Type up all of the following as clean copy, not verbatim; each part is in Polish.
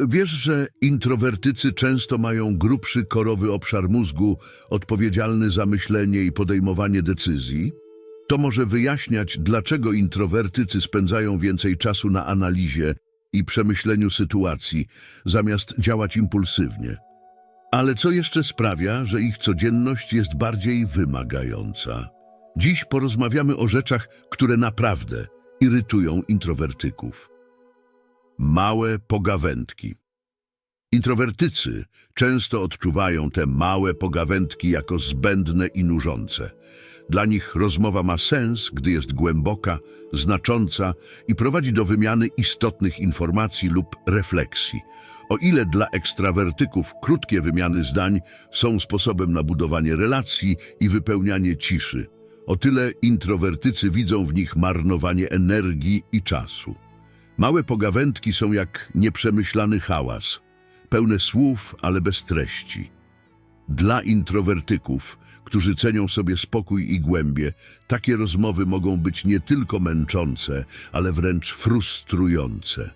Wiesz, że introwertycy często mają grubszy korowy obszar mózgu odpowiedzialny za myślenie i podejmowanie decyzji? To może wyjaśniać, dlaczego introwertycy spędzają więcej czasu na analizie i przemyśleniu sytuacji, zamiast działać impulsywnie. Ale co jeszcze sprawia, że ich codzienność jest bardziej wymagająca? Dziś porozmawiamy o rzeczach, które naprawdę irytują introwertyków. Małe pogawędki. Introwertycy często odczuwają te małe pogawędki jako zbędne i nużące. Dla nich rozmowa ma sens, gdy jest głęboka, znacząca i prowadzi do wymiany istotnych informacji lub refleksji. O ile dla ekstrawertyków krótkie wymiany zdań są sposobem na budowanie relacji i wypełnianie ciszy, o tyle introwertycy widzą w nich marnowanie energii i czasu. Małe pogawędki są jak nieprzemyślany hałas, pełne słów, ale bez treści. Dla introwertyków, którzy cenią sobie spokój i głębię, takie rozmowy mogą być nie tylko męczące, ale wręcz frustrujące.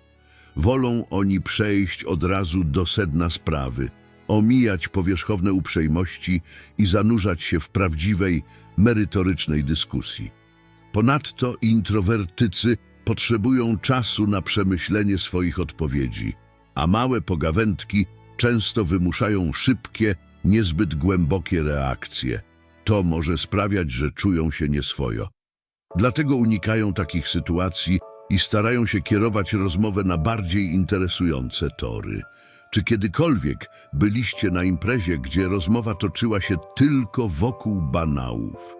Wolą oni przejść od razu do sedna sprawy, omijać powierzchowne uprzejmości i zanurzać się w prawdziwej, merytorycznej dyskusji. Ponadto introwertycy potrzebują czasu na przemyślenie swoich odpowiedzi, a małe pogawędki często wymuszają szybkie, niezbyt głębokie reakcje. To może sprawiać, że czują się nieswojo. Dlatego unikają takich sytuacji i starają się kierować rozmowę na bardziej interesujące tory. Czy kiedykolwiek byliście na imprezie, gdzie rozmowa toczyła się tylko wokół banałów?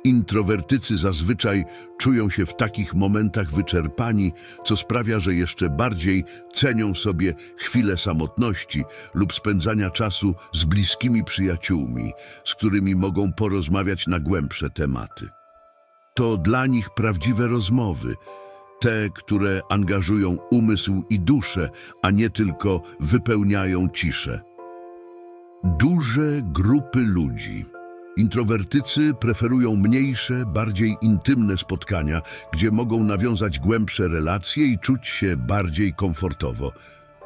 Introwertycy zazwyczaj czują się w takich momentach wyczerpani, co sprawia, że jeszcze bardziej cenią sobie chwilę samotności lub spędzania czasu z bliskimi przyjaciółmi, z którymi mogą porozmawiać na głębsze tematy. To dla nich prawdziwe rozmowy, te, które angażują umysł i duszę, a nie tylko wypełniają ciszę. Duże grupy ludzi. Introwertycy preferują mniejsze, bardziej intymne spotkania, gdzie mogą nawiązać głębsze relacje i czuć się bardziej komfortowo.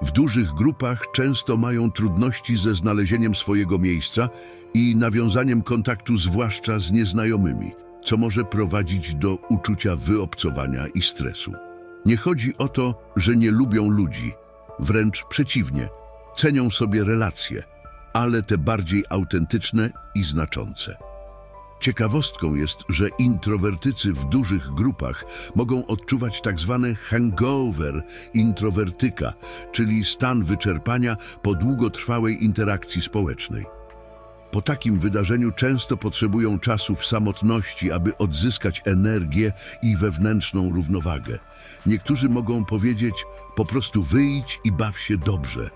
W dużych grupach często mają trudności ze znalezieniem swojego miejsca i nawiązaniem kontaktu, zwłaszcza z nieznajomymi, co może prowadzić do uczucia wyobcowania i stresu. Nie chodzi o to, że nie lubią ludzi, wręcz przeciwnie, cenią sobie relacje, ale te bardziej autentyczne i znaczące. Ciekawostką jest, że introwertycy w dużych grupach mogą odczuwać tzw. hangover introwertyka, czyli stan wyczerpania po długotrwałej interakcji społecznej. Po takim wydarzeniu często potrzebują czasu w samotności, aby odzyskać energię i wewnętrzną równowagę. Niektórzy mogą powiedzieć: po prostu wyjdź i baw się dobrze.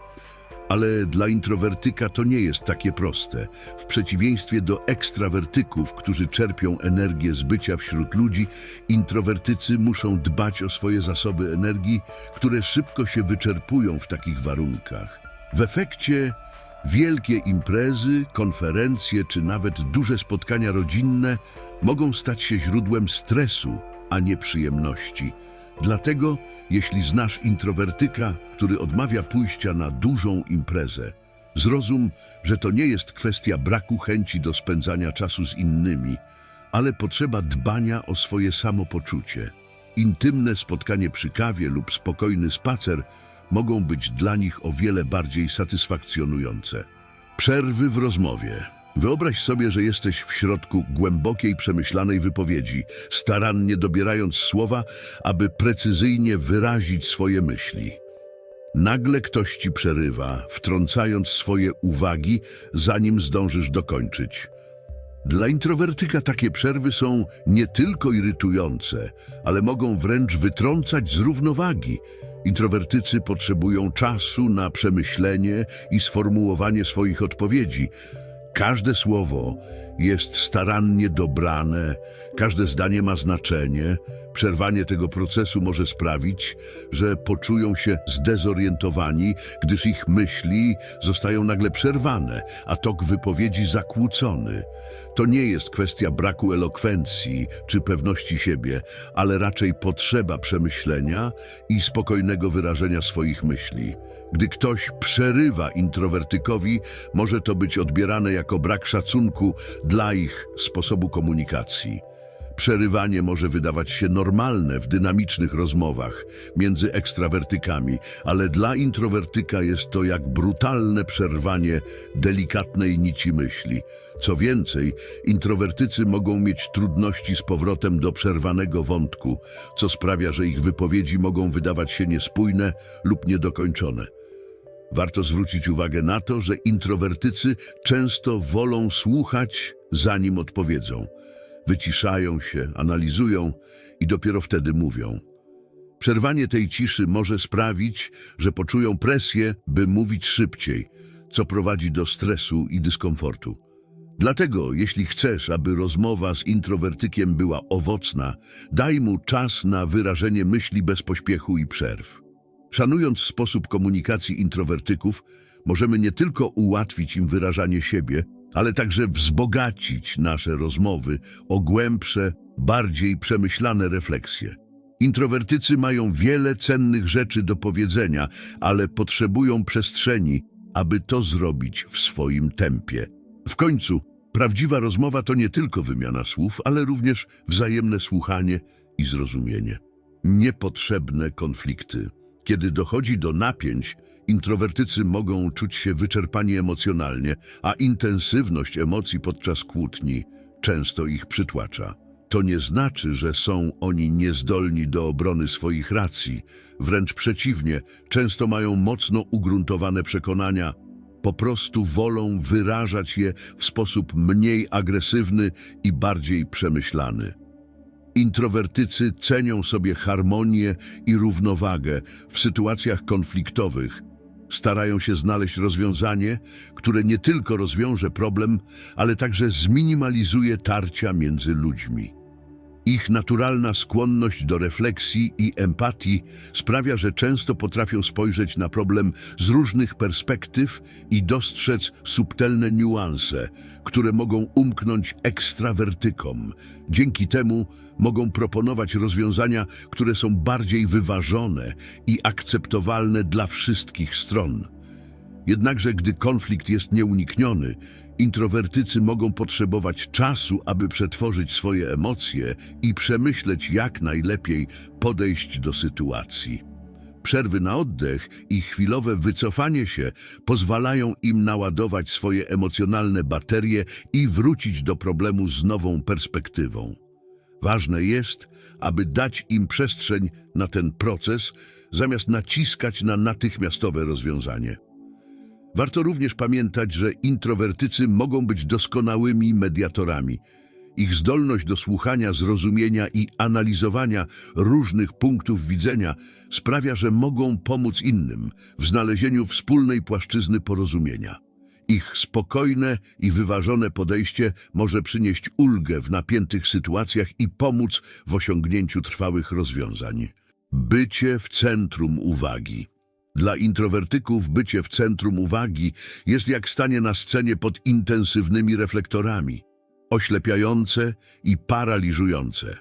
Ale dla introwertyka to nie jest takie proste. W przeciwieństwie do ekstrawertyków, którzy czerpią energię z bycia wśród ludzi, introwertycy muszą dbać o swoje zasoby energii, które szybko się wyczerpują w takich warunkach. W efekcie wielkie imprezy, konferencje czy nawet duże spotkania rodzinne mogą stać się źródłem stresu, a nie przyjemności. Dlatego, jeśli znasz introwertyka, który odmawia pójścia na dużą imprezę, zrozum, że to nie jest kwestia braku chęci do spędzania czasu z innymi, ale potrzeba dbania o swoje samopoczucie. Intymne spotkanie przy kawie lub spokojny spacer mogą być dla nich o wiele bardziej satysfakcjonujące. Przerwy w rozmowie. Wyobraź sobie, że jesteś w środku głębokiej, przemyślanej wypowiedzi, starannie dobierając słowa, aby precyzyjnie wyrazić swoje myśli. Nagle ktoś ci przerywa, wtrącając swoje uwagi, zanim zdążysz dokończyć. Dla introwertyka takie przerwy są nie tylko irytujące, ale mogą wręcz wytrącać z równowagi. Introwertycy potrzebują czasu na przemyślenie i sformułowanie swoich odpowiedzi. Każde słowo jest starannie dobrane, każde zdanie ma znaczenie, Przerwanie tego procesu może sprawić, że poczują się zdezorientowani, gdyż ich myśli zostają nagle przerwane, a tok wypowiedzi zakłócony. To nie jest kwestia braku elokwencji czy pewności siebie, ale raczej potrzeba przemyślenia i spokojnego wyrażenia swoich myśli. Gdy ktoś przerywa introwertykowi, może to być odbierane jako brak szacunku dla ich sposobu komunikacji. Przerywanie może wydawać się normalne w dynamicznych rozmowach między ekstrawertykami, ale dla introwertyka jest to jak brutalne przerwanie delikatnej nici myśli. Co więcej, introwertycy mogą mieć trudności z powrotem do przerwanego wątku, co sprawia, że ich wypowiedzi mogą wydawać się niespójne lub niedokończone. Warto zwrócić uwagę na to, że introwertycy często wolą słuchać, zanim odpowiedzą. Wyciszają się, analizują i dopiero wtedy mówią. Przerwanie tej ciszy może sprawić, że poczują presję, by mówić szybciej, co prowadzi do stresu i dyskomfortu. Dlatego, jeśli chcesz, aby rozmowa z introwertykiem była owocna, daj mu czas na wyrażenie myśli bez pośpiechu i przerw. Szanując sposób komunikacji introwertyków, możemy nie tylko ułatwić im wyrażanie siebie, ale także wzbogacić nasze rozmowy o głębsze, bardziej przemyślane refleksje. Introwertycy mają wiele cennych rzeczy do powiedzenia, ale potrzebują przestrzeni, aby to zrobić w swoim tempie. W końcu, prawdziwa rozmowa to nie tylko wymiana słów, ale również wzajemne słuchanie i zrozumienie. Niepotrzebne konflikty. Kiedy dochodzi do napięć, introwertycy mogą czuć się wyczerpani emocjonalnie, a intensywność emocji podczas kłótni często ich przytłacza. To nie znaczy, że są oni niezdolni do obrony swoich racji. Wręcz przeciwnie, często mają mocno ugruntowane przekonania, po prostu wolą wyrażać je w sposób mniej agresywny i bardziej przemyślany. Introwertycy cenią sobie harmonię i równowagę w sytuacjach konfliktowych. Starają się znaleźć rozwiązanie, które nie tylko rozwiąże problem, ale także zminimalizuje tarcia między ludźmi. Ich naturalna skłonność do refleksji i empatii sprawia, że często potrafią spojrzeć na problem z różnych perspektyw i dostrzec subtelne niuanse, które mogą umknąć ekstrawertykom. Dzięki temu mogą proponować rozwiązania, które są bardziej wyważone i akceptowalne dla wszystkich stron. Jednakże, gdy konflikt jest nieunikniony, introwertycy mogą potrzebować czasu, aby przetworzyć swoje emocje i przemyśleć, jak najlepiej podejść do sytuacji. Przerwy na oddech i chwilowe wycofanie się pozwalają im naładować swoje emocjonalne baterie i wrócić do problemu z nową perspektywą. Ważne jest, aby dać im przestrzeń na ten proces, zamiast naciskać na natychmiastowe rozwiązanie. Warto również pamiętać, że introwertycy mogą być doskonałymi mediatorami. Ich zdolność do słuchania, zrozumienia i analizowania różnych punktów widzenia sprawia, że mogą pomóc innym w znalezieniu wspólnej płaszczyzny porozumienia. Ich spokojne i wyważone podejście może przynieść ulgę w napiętych sytuacjach i pomóc w osiągnięciu trwałych rozwiązań. Bycie w centrum uwagi. Dla introwertyków bycie w centrum uwagi jest jak stanie na scenie pod intensywnymi reflektorami, oślepiające i paraliżujące.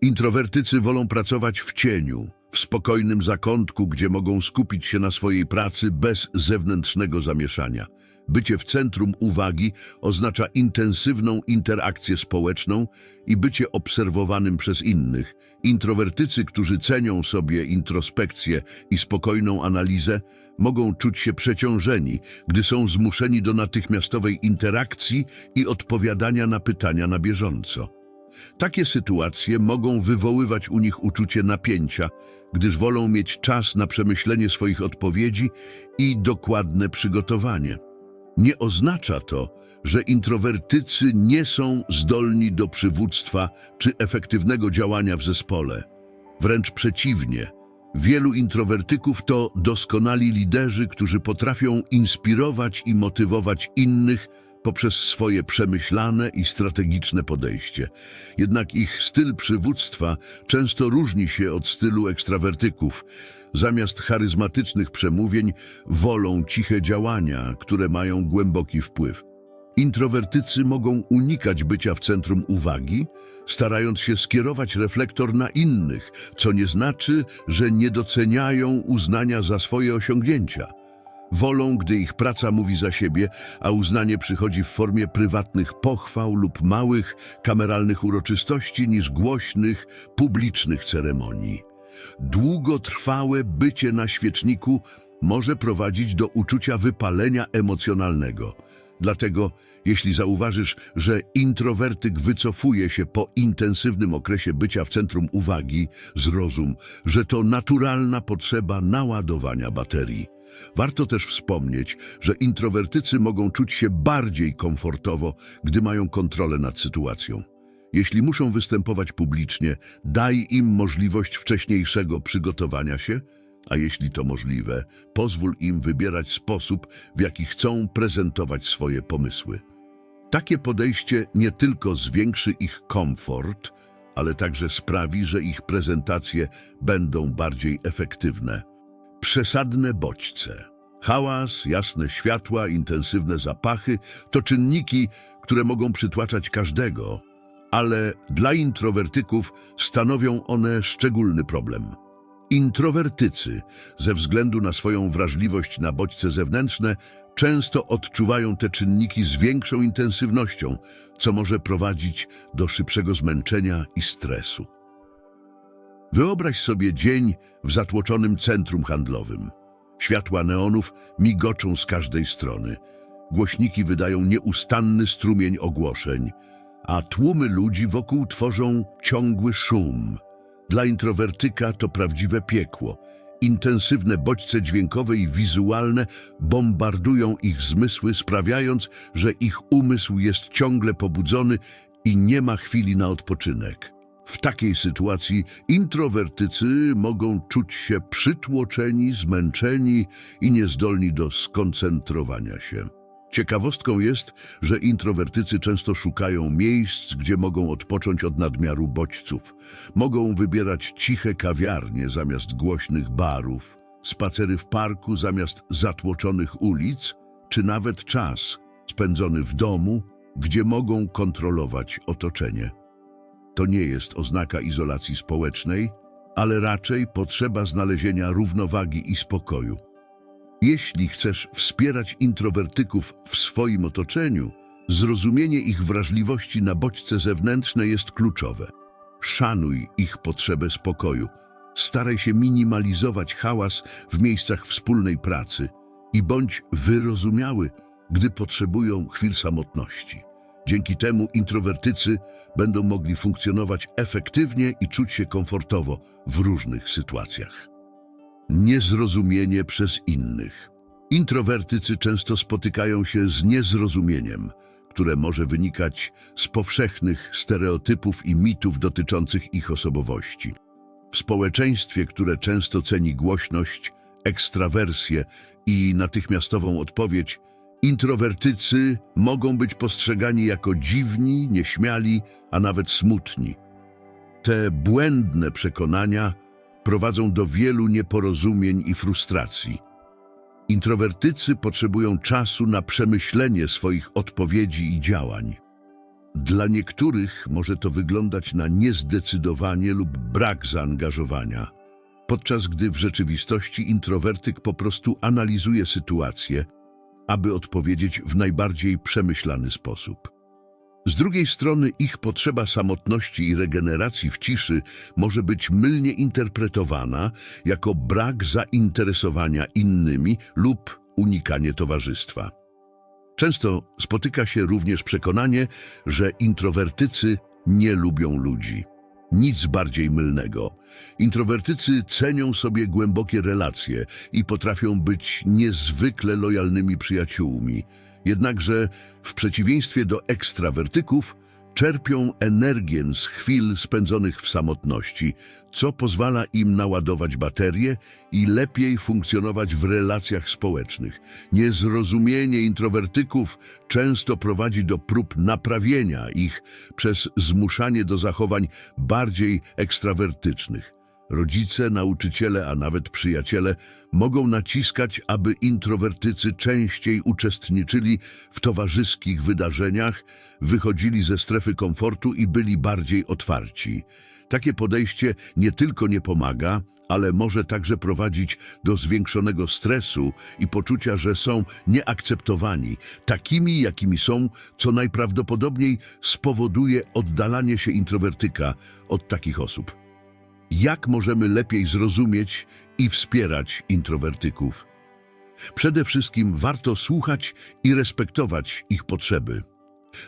Introwertycy wolą pracować w cieniu, w spokojnym zakątku, gdzie mogą skupić się na swojej pracy bez zewnętrznego zamieszania. Bycie w centrum uwagi oznacza intensywną interakcję społeczną i bycie obserwowanym przez innych. Introwertycy, którzy cenią sobie introspekcję i spokojną analizę, mogą czuć się przeciążeni, gdy są zmuszeni do natychmiastowej interakcji i odpowiadania na pytania na bieżąco. Takie sytuacje mogą wywoływać u nich uczucie napięcia, gdyż wolą mieć czas na przemyślenie swoich odpowiedzi i dokładne przygotowanie. Nie oznacza to, że introwertycy nie są zdolni do przywództwa czy efektywnego działania w zespole. Wręcz przeciwnie, wielu introwertyków to doskonali liderzy, którzy potrafią inspirować i motywować innych poprzez swoje przemyślane i strategiczne podejście. Jednak ich styl przywództwa często różni się od stylu ekstrawertyków. Zamiast charyzmatycznych przemówień wolą ciche działania, które mają głęboki wpływ. Introwertycy mogą unikać bycia w centrum uwagi, starając się skierować reflektor na innych, co nie znaczy, że nie doceniają uznania za swoje osiągnięcia. Wolą, gdy ich praca mówi za siebie, a uznanie przychodzi w formie prywatnych pochwał lub małych, kameralnych uroczystości niż głośnych, publicznych ceremonii. Długotrwałe bycie na świeczniku może prowadzić do uczucia wypalenia emocjonalnego. Dlatego, jeśli zauważysz, że introwertyk wycofuje się po intensywnym okresie bycia w centrum uwagi, zrozum, że to naturalna potrzeba naładowania baterii. Warto też wspomnieć, że introwertycy mogą czuć się bardziej komfortowo, gdy mają kontrolę nad sytuacją. Jeśli muszą występować publicznie, daj im możliwość wcześniejszego przygotowania się, a jeśli to możliwe, pozwól im wybierać sposób, w jaki chcą prezentować swoje pomysły. Takie podejście nie tylko zwiększy ich komfort, ale także sprawi, że ich prezentacje będą bardziej efektywne. Przesadne bodźce. Hałas, jasne światła, intensywne zapachy to czynniki, które mogą przytłaczać każdego, ale dla introwertyków stanowią one szczególny problem. Introwertycy, ze względu na swoją wrażliwość na bodźce zewnętrzne, często odczuwają te czynniki z większą intensywnością, co może prowadzić do szybszego zmęczenia i stresu. Wyobraź sobie dzień w zatłoczonym centrum handlowym. Światła neonów migoczą z każdej strony. Głośniki wydają nieustanny strumień ogłoszeń, a tłumy ludzi wokół tworzą ciągły szum. Dla introwertyka to prawdziwe piekło. Intensywne bodźce dźwiękowe i wizualne bombardują ich zmysły, sprawiając, że ich umysł jest ciągle pobudzony i nie ma chwili na odpoczynek. W takiej sytuacji introwertycy mogą czuć się przytłoczeni, zmęczeni i niezdolni do skoncentrowania się. Ciekawostką jest, że introwertycy często szukają miejsc, gdzie mogą odpocząć od nadmiaru bodźców. Mogą wybierać ciche kawiarnie zamiast głośnych barów, spacery w parku zamiast zatłoczonych ulic, czy nawet czas spędzony w domu, gdzie mogą kontrolować otoczenie. To nie jest oznaka izolacji społecznej, ale raczej potrzeba znalezienia równowagi i spokoju. Jeśli chcesz wspierać introwertyków w swoim otoczeniu, zrozumienie ich wrażliwości na bodźce zewnętrzne jest kluczowe. Szanuj ich potrzebę spokoju, staraj się minimalizować hałas w miejscach wspólnej pracy i bądź wyrozumiały, gdy potrzebują chwil samotności. Dzięki temu introwertycy będą mogli funkcjonować efektywnie i czuć się komfortowo w różnych sytuacjach. Niezrozumienie przez innych. Introwertycy często spotykają się z niezrozumieniem, które może wynikać z powszechnych stereotypów i mitów dotyczących ich osobowości. W społeczeństwie, które często ceni głośność, ekstrawersję i natychmiastową odpowiedź, introwertycy mogą być postrzegani jako dziwni, nieśmiali, a nawet smutni. Te błędne przekonania prowadzą do wielu nieporozumień i frustracji. Introwertycy potrzebują czasu na przemyślenie swoich odpowiedzi i działań. Dla niektórych może to wyglądać na niezdecydowanie lub brak zaangażowania, podczas gdy w rzeczywistości introwertyk po prostu analizuje sytuację, aby odpowiedzieć w najbardziej przemyślany sposób. Z drugiej strony ich potrzeba samotności i regeneracji w ciszy może być mylnie interpretowana jako brak zainteresowania innymi lub unikanie towarzystwa. Często spotyka się również przekonanie, że introwertycy nie lubią ludzi. Nic bardziej mylnego. Introwertycy cenią sobie głębokie relacje i potrafią być niezwykle lojalnymi przyjaciółmi. Jednakże w przeciwieństwie do ekstrawertyków, Czerpią energię z chwil spędzonych w samotności, co pozwala im naładować baterie i lepiej funkcjonować w relacjach społecznych. Niezrozumienie introwertyków często prowadzi do prób naprawienia ich przez zmuszanie do zachowań bardziej ekstrawertycznych. Rodzice, nauczyciele, a nawet przyjaciele mogą naciskać, aby introwertycy częściej uczestniczyli w towarzyskich wydarzeniach, wychodzili ze strefy komfortu i byli bardziej otwarci. Takie podejście nie tylko nie pomaga, ale może także prowadzić do zwiększonego stresu i poczucia, że są nieakceptowani, takimi jakimi są, co najprawdopodobniej spowoduje oddalanie się introwertyka od takich osób. Jak możemy lepiej zrozumieć i wspierać introwertyków? Przede wszystkim warto słuchać i respektować ich potrzeby.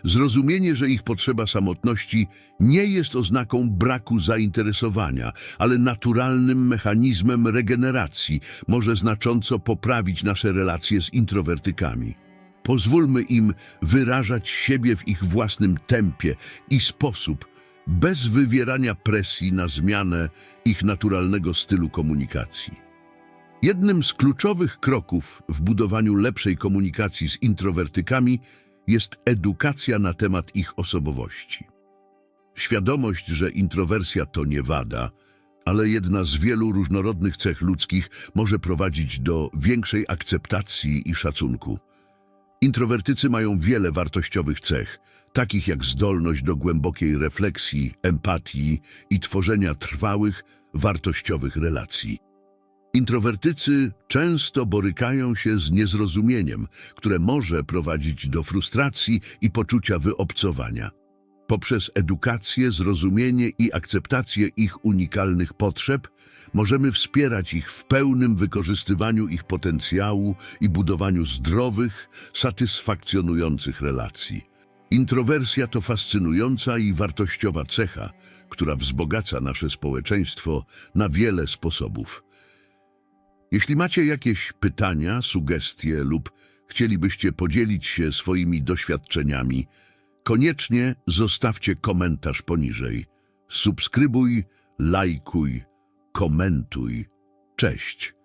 Zrozumienie, że ich potrzeba samotności nie jest oznaką braku zainteresowania, ale naturalnym mechanizmem regeneracji, może znacząco poprawić nasze relacje z introwertykami. Pozwólmy im wyrażać siebie w ich własnym tempie i sposób, bez wywierania presji na zmianę ich naturalnego stylu komunikacji. Jednym z kluczowych kroków w budowaniu lepszej komunikacji z introwertykami jest edukacja na temat ich osobowości. Świadomość, że introwersja to nie wada, ale jedna z wielu różnorodnych cech ludzkich, może prowadzić do większej akceptacji i szacunku. Introwertycy mają wiele wartościowych cech, takich jak zdolność do głębokiej refleksji, empatii i tworzenia trwałych, wartościowych relacji. Introwertycy często borykają się z niezrozumieniem, które może prowadzić do frustracji i poczucia wyobcowania. Poprzez edukację, zrozumienie i akceptację ich unikalnych potrzeb możemy wspierać ich w pełnym wykorzystywaniu ich potencjału i budowaniu zdrowych, satysfakcjonujących relacji. Introwersja to fascynująca i wartościowa cecha, która wzbogaca nasze społeczeństwo na wiele sposobów. Jeśli macie jakieś pytania, sugestie lub chcielibyście podzielić się swoimi doświadczeniami, koniecznie zostawcie komentarz poniżej. Subskrybuj, lajkuj, komentuj. Cześć!